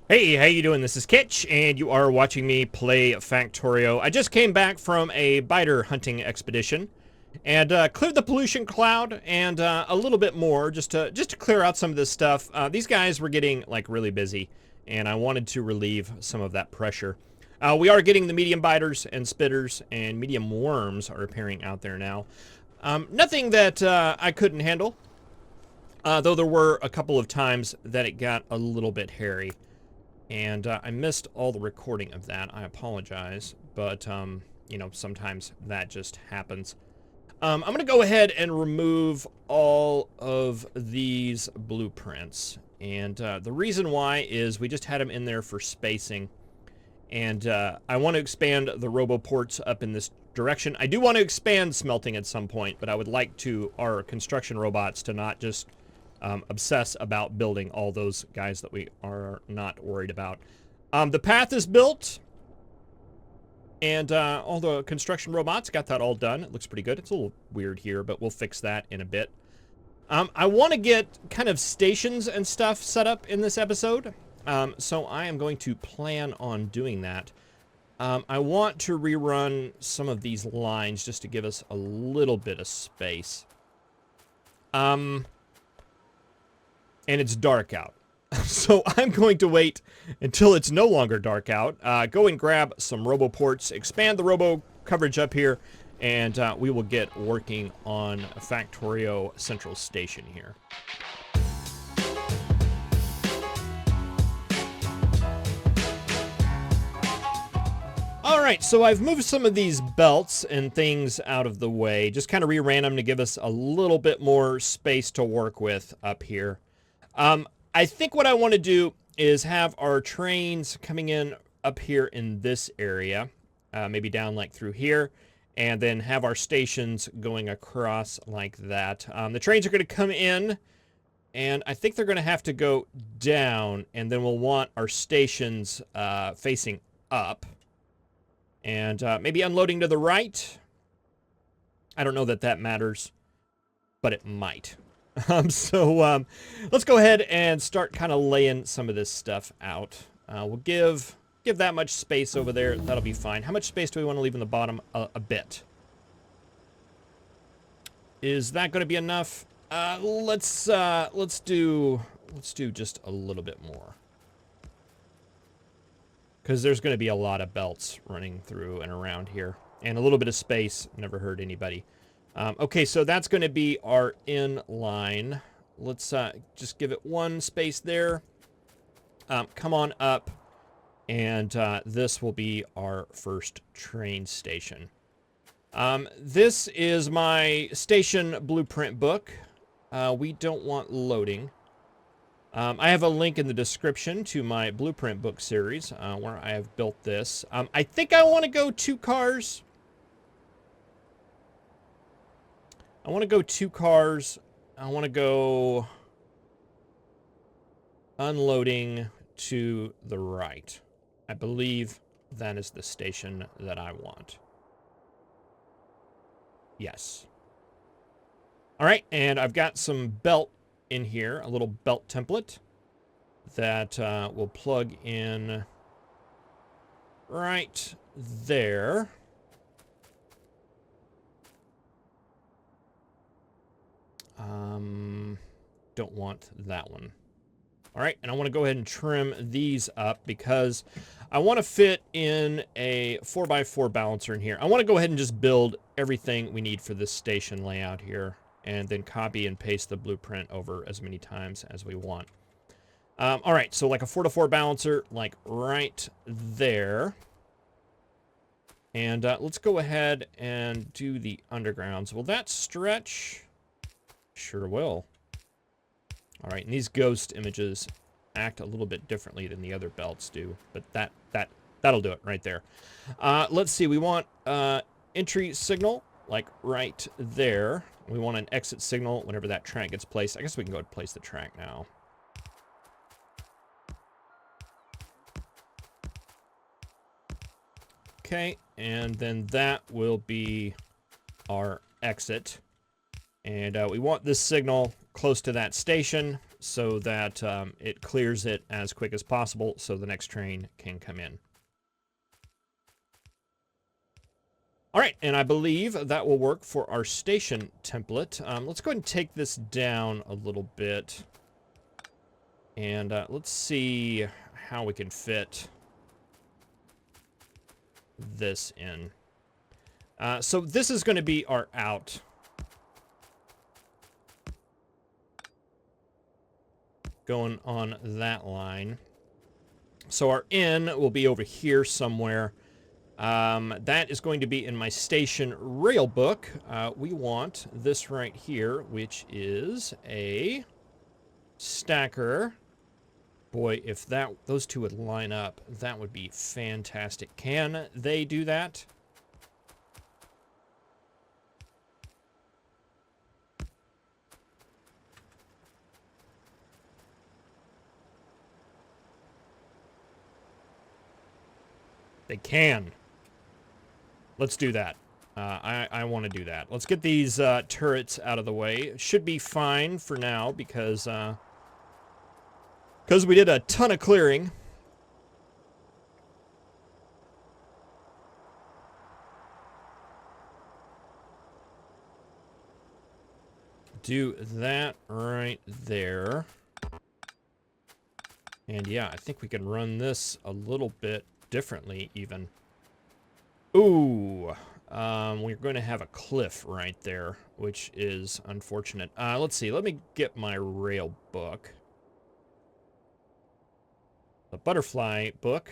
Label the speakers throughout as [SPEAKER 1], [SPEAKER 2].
[SPEAKER 1] Hey, how you doing? This is Kitch, and you are watching me play Factorio. I just came back from a biter hunting expedition, and cleared the pollution cloud and a little bit more just to clear out some of this stuff. These guys were getting like really busy, and I wanted to relieve some of that pressure. We are getting the medium biters and spitters, and medium worms are appearing out there now. Nothing that I couldn't handle, though there were a couple of times that it got a little bit hairy. And I missed all the recording of that. I apologize, but, you know, sometimes that just happens. I'm going to go ahead and remove all of these blueprints. And the reason why is we just had them in there for spacing. And I want to expand the roboports up in this direction. I do want to expand smelting at some point, but I would like our construction robots to not just obsess about building all those guys that we are not worried about. The path is built, and all the construction robots got that all done. It looks pretty good. It's a little weird here, but we'll fix that in a bit. I want to get kind of stations and stuff set up in this episode, so I am going to plan on doing that. I want to rerun some of these lines just to give us a little bit of space. And it's dark out. So I'm going to wait until it's no longer dark out, go and grab some roboports, expand the robo coverage up here, and we will get working on Factorio Central Station here. Alright, so I've moved some of these belts and things out of the way, just kind of reran them to give us a little bit more space to work with up here. I think what I want to do is have our trains coming in up here in this area, maybe down like through here, and then have our stations going across like that. The trains are going to come in, and I think they're going to have to go down, and then we'll want our stations facing up, and maybe unloading to the right. I don't know that that matters, but it might. Let's go ahead and start kind of laying some of this stuff out. We'll give that much space over there. That'll be fine. How much space do we want to leave in the bottom? A bit. Is that going to be enough? Let's do just a little bit more. Because there's going to be a lot of belts running through and around here. And a little bit of space never hurt anybody. Okay, so that's going to be our inline. Let's just give it one space there. Come on up, and this will be our first train station. This is my station blueprint book. We don't want loading. I have a link in the description to my blueprint book series where I have built this. I think I want to go 2 cars. I want to go 2 cars. I want to go unloading to the right. I believe that is the station that I want. Yes. All right, and I've got some belt in here, a little belt template that will plug in right there. Don't want that one. All right, and I want to go ahead and trim these up because I want to fit in a 4x4 balancer in here. I want to go ahead and just build everything we need for this station layout here and then copy and paste the blueprint over as many times as we want. All right, so like a 4x4 balancer, like right there. And let's go ahead and do the undergrounds. Will that stretch? Sure will. All right, and these ghost images act a little bit differently than the other belts do, but that'll do it right there. Let's see, we want entry signal, like right there. We want an exit signal whenever that track gets placed. I guess we can go ahead and place the track now. Okay, and then that will be our exit. And we want this signal close to that station so that it clears it as quick as possible so the next train can come in. All right, and I believe that will work for our station template. Let's go ahead and take this down a little bit. And let's see how we can fit this in. So this is going to be our out. Going on that line. So our in will be over here somewhere. That is going to be in my station rail book. We want this right here, which is a stacker. Boy, if those two would line up, that would be fantastic. Can they do that? They can. Let's do that. I want to do that. Let's get these turrets out of the way. Should be fine for now because we did a ton of clearing. Do that right there. And yeah, I think we can run this a little bit differently even. Ooh, we're going to have a cliff right there, which is unfortunate. Let's see. Let me get my rail book. The butterfly book.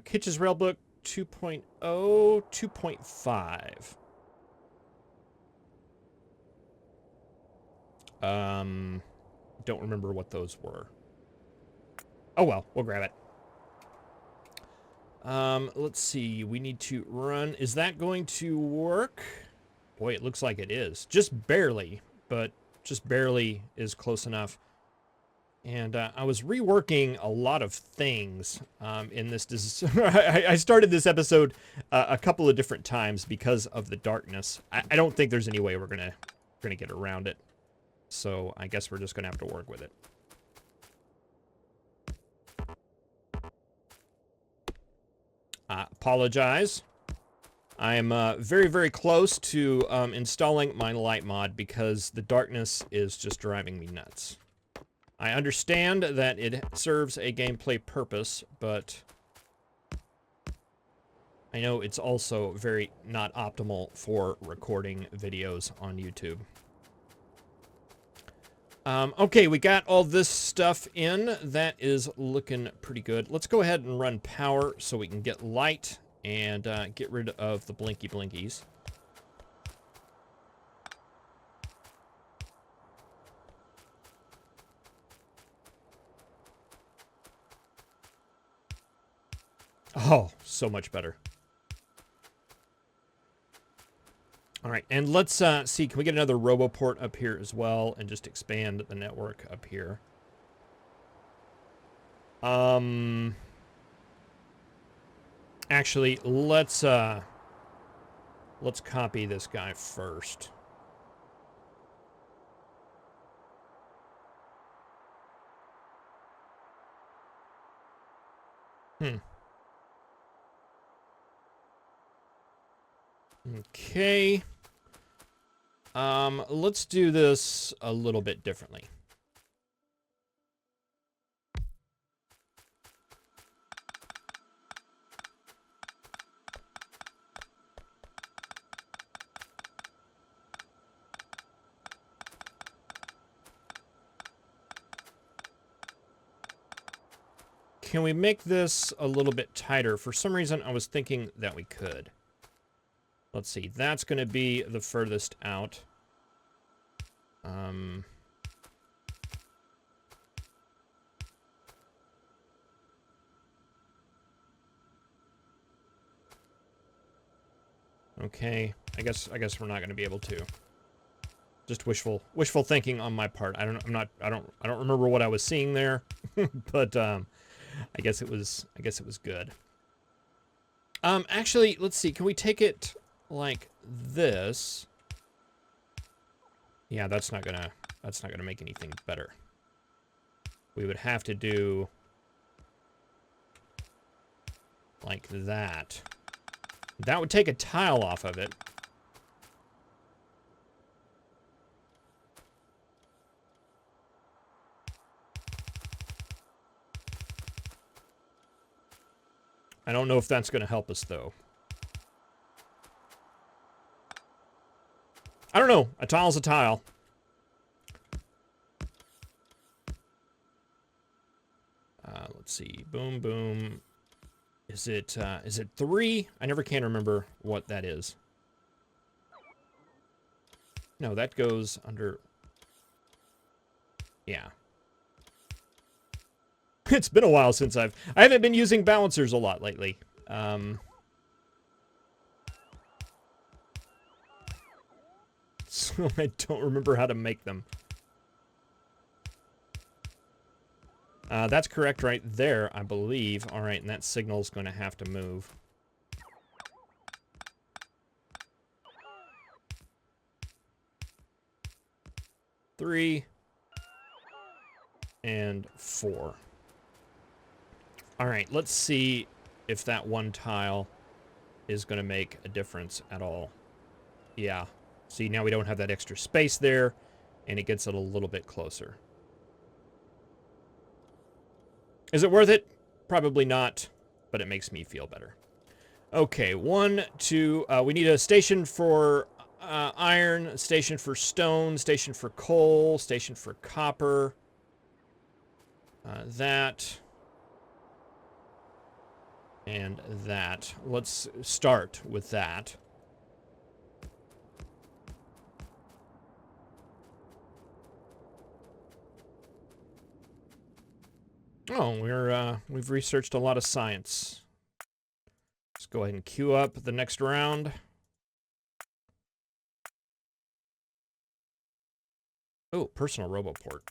[SPEAKER 1] Kitch's rail book 2.0, 2.5. Don't remember what those were. Oh well, we'll grab it. Let's see. We need to run. Is that going to work? Boy, it looks like it is. Just barely, but just barely is close enough. And I was reworking a lot of things in this. I started this episode a couple of different times because of the darkness. I don't think there's any way we're gonna get around it. So I guess we're just gonna have to work with it. Apologize. I am very, very close to installing my light mod because the darkness is just driving me nuts. I understand that it serves a gameplay purpose, but I know it's also very not optimal for recording videos on YouTube. Okay, we got all this stuff in. That is looking pretty good. Let's go ahead and run power so we can get light and get rid of the blinky blinkies. Oh, so much better. All right, and let's see, can we get another RoboPort up here as well and just expand the network up here? Actually, let's copy this guy first. Okay. Let's do this a little bit differently. Can we make this a little bit tighter? For some reason, I was thinking that we could. Let's see. That's going to be the furthest out. Okay. I guess we're not going to be able to. Just wishful thinking on my part. I don't remember what I was seeing there, but I guess it was good. Actually, let's see. Can we take it like this? Yeah, that's not gonna make anything better. we would have to do like that. That would take a tile off of it. I don't know if that's going to help us, though. I don't know. A tile's a tile. Let's see. Boom, boom. Is it 3? I never can remember what that is. No, that goes under... Yeah. It's been a while since I haven't been using balancers a lot lately. So I don't remember how to make them. That's correct right there, I believe. All right, and that signal's going to have to move. Three and 4. All right, let's see if that one tile is going to make a difference at all. Yeah. See, now we don't have that extra space there, and it gets it a little bit closer. Is it worth it? Probably not, but it makes me feel better. Okay, 1, 2, we need a station for iron, a station for stone, station for coal, station for copper. That. And that. Let's start with that. Oh, we've researched a lot of science. Let's go ahead and queue up the next round. Oh, personal roboport.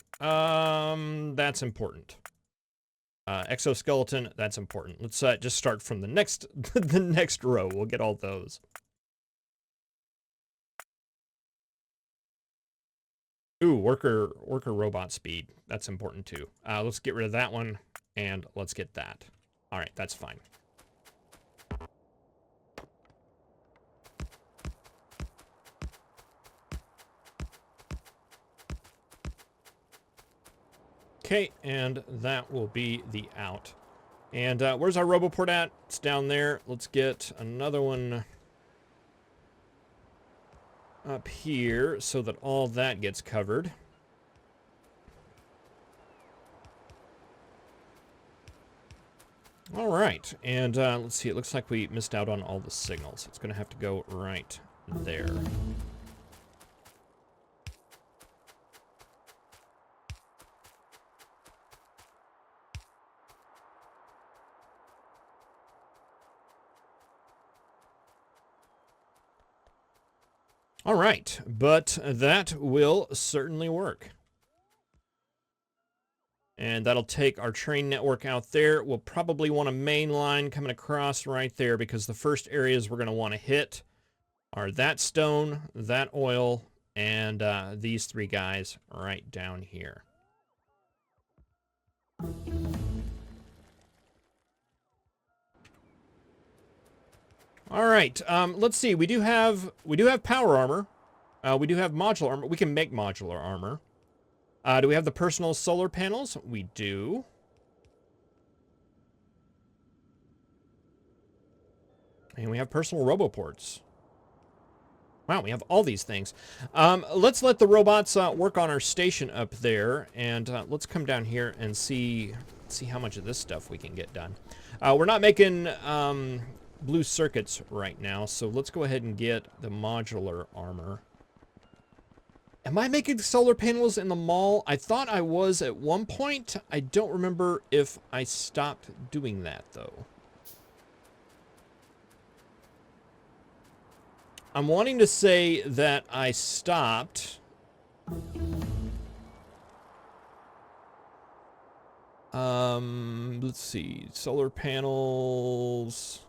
[SPEAKER 1] That's important. Exoskeleton, that's important. Let's just start from the next the next row. We'll get all those. Ooh, worker robot speed. That's important too. Let's get rid of that one, and let's get that. All right, that's fine. Okay, and that will be the out. And where's our roboport at? It's down there. Let's get another one up here so that all that gets covered. All right, and let's see. It looks like we missed out on all the signals. It's going to have to go right there. All right, but that will certainly work. And that'll take our train network out there. We'll probably want a main line coming across right there because the first areas we're going to want to hit are that stone, that oil, and these 3 guys right down here. All right, let's see. We do have power armor. We do have modular armor. We can make modular armor. Do we have the personal solar panels? We do. And we have personal roboports. Wow, we have all these things. Let's let the robots work on our station up there, and let's come down here and see how much of this stuff we can get done. We're not making blue circuits right now, so let's go ahead and get the modular armor. Am I making solar panels in the mall? I thought I was at one point. I don't remember if I stopped doing that, though. I'm wanting to say that I stopped. Let's see. Solar panels.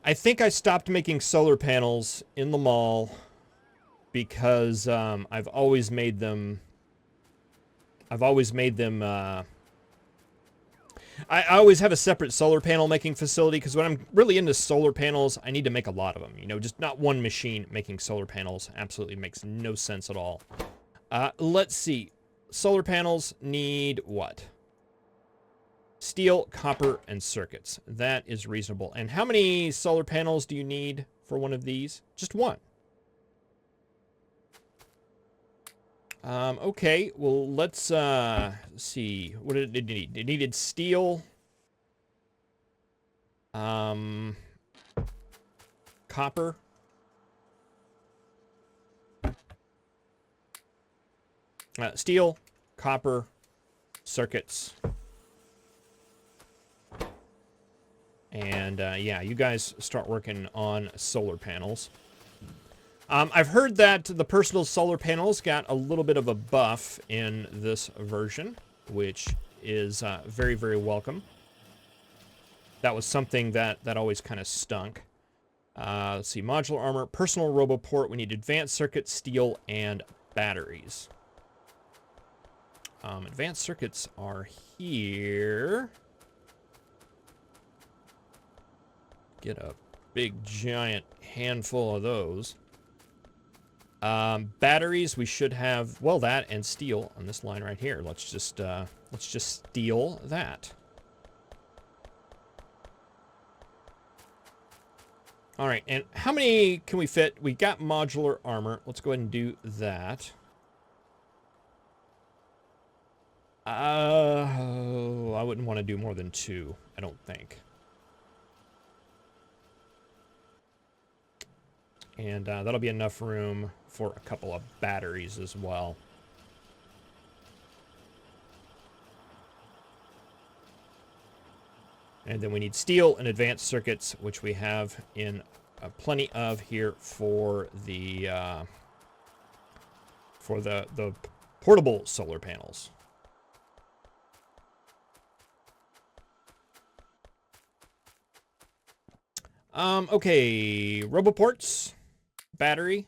[SPEAKER 1] I think I stopped making solar panels in the mall because I've always made them. I always have a separate solar panel making facility because when I'm really into solar panels, I need to make a lot of them. You know, just not one machine making solar panels. Absolutely makes no sense at all. Let's see. Solar panels need what? Steel, copper, and circuits. That is reasonable. And how many solar panels do you need for one of these? Just one. Okay, well, let's see. What did it need? It needed steel. Copper. Steel, copper, circuits. And, yeah, you guys start working on solar panels. I've heard that the personal solar panels got a little bit of a buff in this version, which is very, very welcome. That was something that always kind of stunk. Let's see, modular armor, personal roboport. We need advanced circuits, steel, and batteries. Advanced circuits are here. Get a big, giant handful of those. Batteries, we should have, well, that and steel on this line right here. Let's just steal that. All right, and how many can we fit? We got modular armor. Let's go ahead and do that. I wouldn't want to do more than 2, I don't think. And that'll be enough room for a couple of batteries as well. And then we need steel and advanced circuits, which we have in plenty of here for the portable solar panels. Okay, roboports, battery,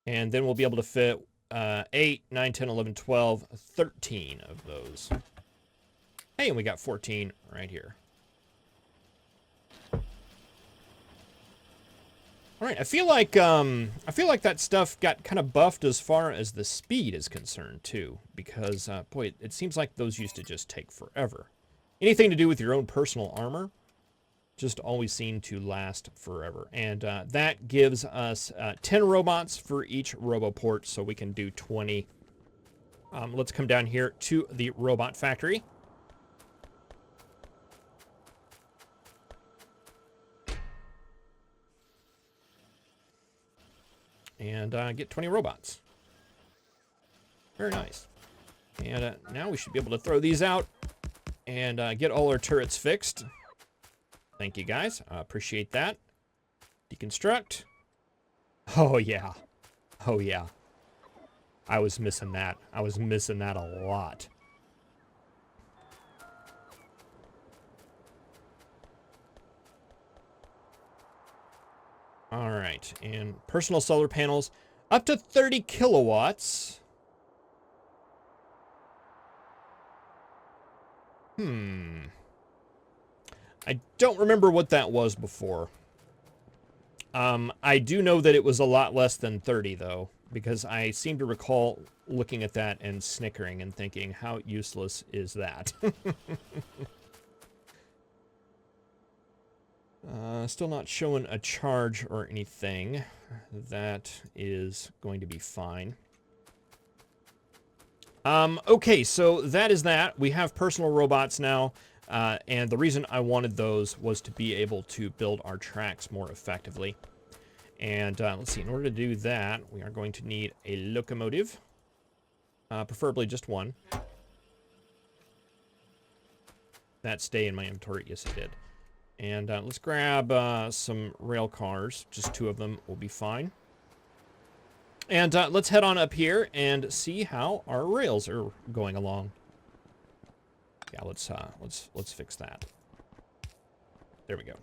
[SPEAKER 1] and then we'll be able to fit 8, 9, 10, 11, 12, 13 of those. Hey, and we got 14 right here. All right, I feel like that stuff got kind of buffed as far as the speed is concerned too, because boy, it seems like those used to just take forever. Anything to do with your own personal armor just always seemed to last forever. And that gives us 10 robots for each roboport, so we can do 20. Let's come down here to the robot factory. And get 20 robots. Very nice. And now we should be able to throw these out and get all our turrets fixed. Thank you, guys. Appreciate that. Deconstruct. Oh, yeah. Oh, yeah. I was missing that. I was missing that a lot. All right. And personal solar panels up to 30 kilowatts. I don't remember what that was before. I do know that it was a lot less than 30, though, because I seem to recall looking at that and snickering and thinking, how useless is that? Still not showing a charge or anything. That is going to be fine. Okay, so that is that. We have personal robots now, and the reason I wanted those was to be able to build our tracks more effectively. And let's see, in order to do that, we are going to need a locomotive, preferably just one. That stay in my inventory? Yes, it did. And let's grab some rail cars. Just 2 of them will be fine. And let's head on up here and see how our rails are going along. Yeah, let's fix that. There we go.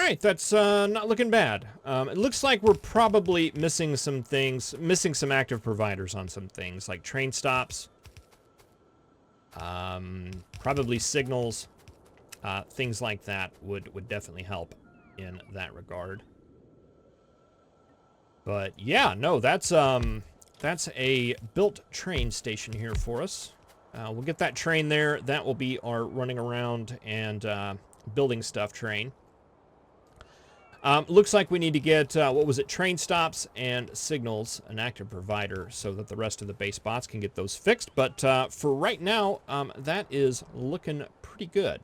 [SPEAKER 1] right, that's not looking bad. It looks like we're probably missing some things, missing some active providers on some things, like train stops, probably signals, things like that would definitely help in that regard. But yeah, no, that's a built train station here for us. We'll get that train there. That will be our running around and building stuff train. Looks like we need to get, what was it, train stops and signals, an active provider, so that the rest of the base bots can get those fixed. But for right now, that is looking pretty good.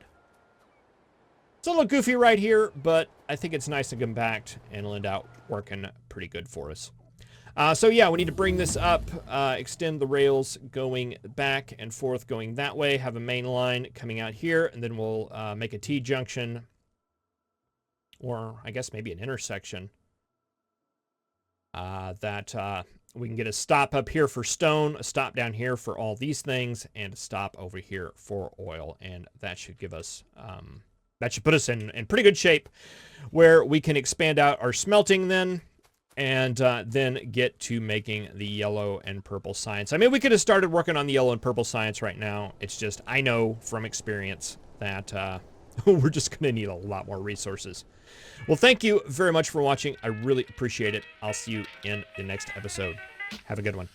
[SPEAKER 1] It's a little goofy right here, but I think it's nice and compact, and it'll end out working pretty good for us. So yeah, we need to bring this up, extend the rails going back and forth, going that way, have a main line coming out here, and then we'll make a T-junction, or I guess maybe an intersection, that we can get a stop up here for stone, a stop down here for all these things, and a stop over here for oil, and that should give us... that should put us in pretty good shape where we can expand out our smelting then and then get to making the yellow and purple science. I mean, we could have started working on the yellow and purple science right now. It's just, I know from experience that we're just going to need a lot more resources. Well, thank you very much for watching. I really appreciate it. I'll see you in the next episode. Have a good one.